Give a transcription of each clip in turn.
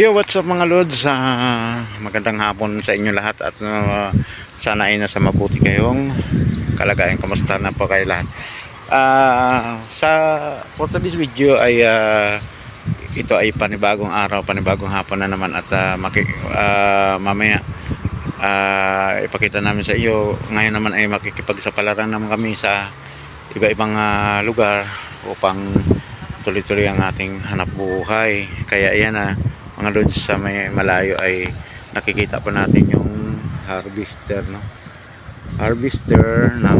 Yo, what's up mga lods? Magandang hapon sa inyo lahat at sana ay nasa mabuti kayong kalagayan. Kamusta na po kayo lahat? For today's video ay ito ay panibagong araw, panibagong hapon na naman at mamaya ipakita namin sa iyo. Ngayon naman ay makikipagsapalaran naman kami sa iba-ibang lugar upang tuloy-tuloy ang ating hanap buhay. Kaya yan mga lods, sa may malayo ay nakikita pa natin yung harvester, no? Harvester ng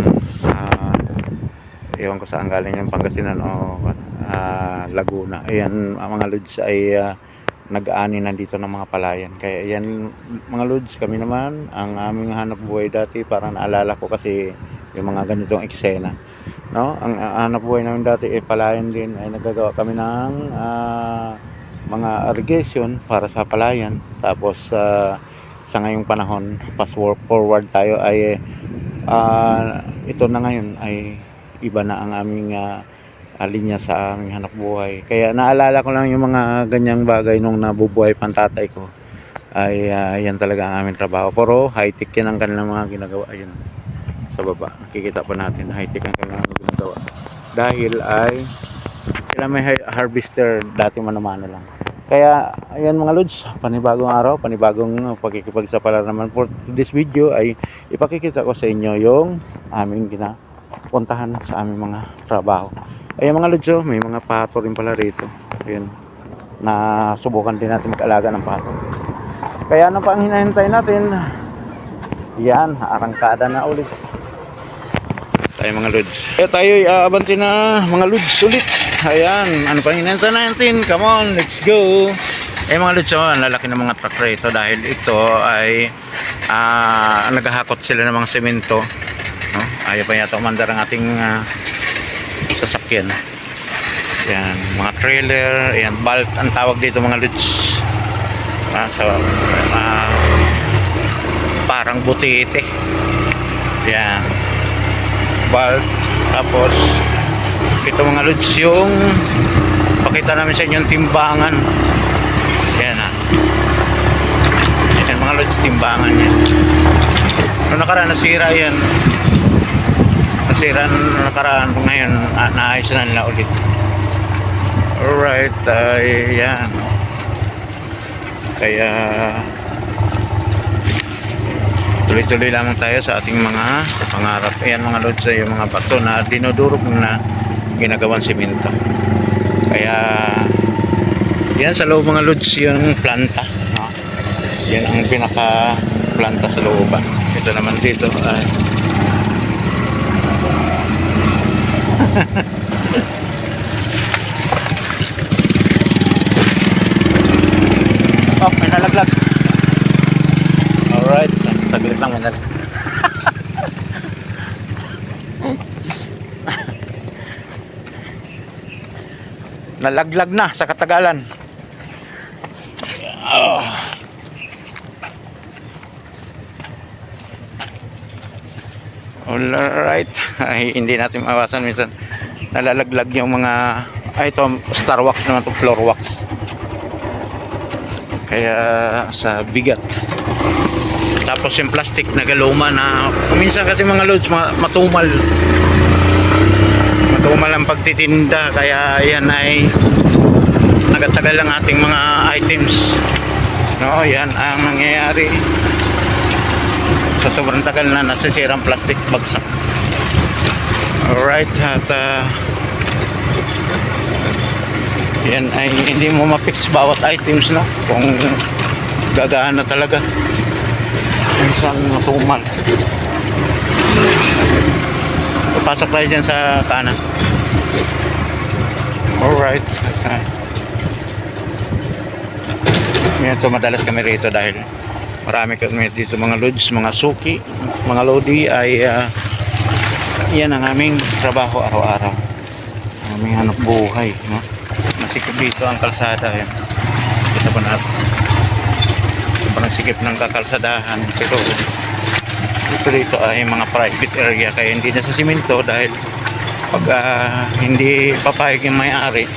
ewan ko saan galing yung Pangasinan o Laguna. Ayan mga lods ay nag-aani nandito ng mga palayan. Kaya yan mga lods, kami naman ang aming hanap buhay dati, parang naalala ko kasi yung mga ganitong eksena, no? Ang hanap buhay namin dati ay palayan din, ay nagagawa kami ng mga irrigation para sa palayan. Tapos sa ngayong panahon, fast forward tayo, ay ito na ngayon ay iba na ang aming linya sa aming hanap buhay. Kaya naalala ko lang yung mga ganyang bagay nung nabubuhay pang tatay ko. Ay yan talaga ang aming trabaho. Pero high-tech yan ang kanilang mga ginagawa. Ayun sa baba, nakikita pa natin, high-tech ang kanilang ginagawa. Dahil ay sila may harvester, dati mano-mano lang. Kaya ayan mga lods, panibagong araw, panibagong pagkikipagsapala naman. For this video ay ipakikita ko sa inyo yung aming ginapuntahan sa aming mga trabaho. Ayan mga lods, may mga pato rin pala rito. Ayan, nasubukan din natin mag-alaga ng pato. Kaya ano pa ang hinahintay natin? Yan, arangkada na ulit tayo mga lods. Kaya tayo aabanti na mga lods ulit. Ayan, ano pang hinahintay natin? Come on, let's go. Mga lods, ang lalaki ng mga truck rito dahil ito ay naghahakot sila ng mga semento, no? Ayaw pa yata umandar ang ating sasakyan. Ayan, mga trailer. Ayan, bulk ang tawag dito mga lods. Parang butite. Ayan, bulk. Tapos ito mga lods, yung pakita namin sa inyo yung timbangan. Yan yan mga lods, timbangan yan. Noong nakaraan nasira yan, nasira noong nakaraan. Ngayon naayos na nila ulit. Alright, yan. Kaya tuloy-tuloy lamang tayo sa ating mga pangarap. Ayan mga lods, yung mga bato na dinudurog na ginagawang simento. Kaya yan sa loob mga lods, yung planta, no? Yan ang pinaka planta sa looban. Ito naman dito ay oh, may nalaglag. Alright, saglit lang, may nalaglag. Nalaglag na sa katagalan. Alright, ay hindi natin mawasan minsan nalalaglag yung mga ito star wax naman, to floor wax. Kaya sa bigat. Tapos yung plastic na galoma na minsan kasi mga loads matumal ang pagtitinda. Kaya yan ay nagatagal lang ating mga items, no? Yan ang nangyayari sa sobrang tagal na nasisirang plastic bagsak. Alright, at yan ay hindi mo ma-fix bawat items, no? Kung gagaan na talaga, minsan matumal. Pasok tayo dyan sa kanan. Alright, ito madalas kami rito dahil marami kami dito mga loads, mga suki, mga lodi. Ay yan ang aming trabaho araw-araw, aming hanap buhay, no? Masikip dito ang kalsada. Yan, kita pa natin sobrang sikip ng kakalsadahan. Pero ito dito ay mga private area, kaya hindi na sa simento dahil pag hindi papayag yung may-ari,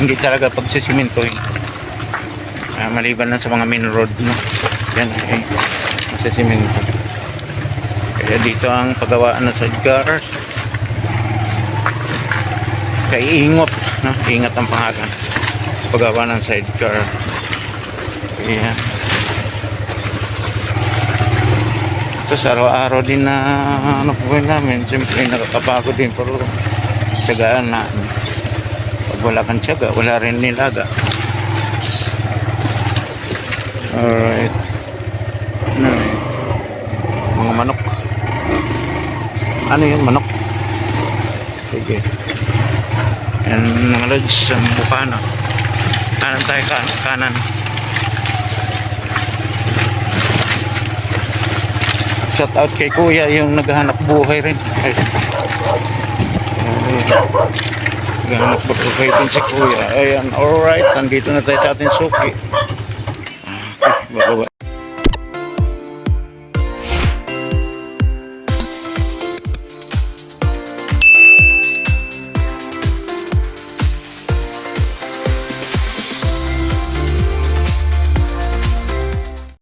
hindi talaga pagsisimintohin. Maliban lang sa mga main road, no? Yan ay masisimento. Kaya dito ang paggawaan ng sidecar. Kaya ingot, no? Ingat ang pangalan. Paggawa ng sidecar. Kaya ito sa araw-araw din na ano po namin. Siyempre nakakapagod din, pero tiyagaan na. Pag wala kang tiyaga, wala rin nilaga. Alright. Mga manok. Ano yun, manok? Sige. Yan mga lods, sa Bukana. Kanan tayo, kanan. Shout out kay kuya, yung naghahanap buhay rin. Ay. Naghahanap buhay din si kuya. Ayan, alright. Nandito na tayo sa ating suki. Okay, bababa.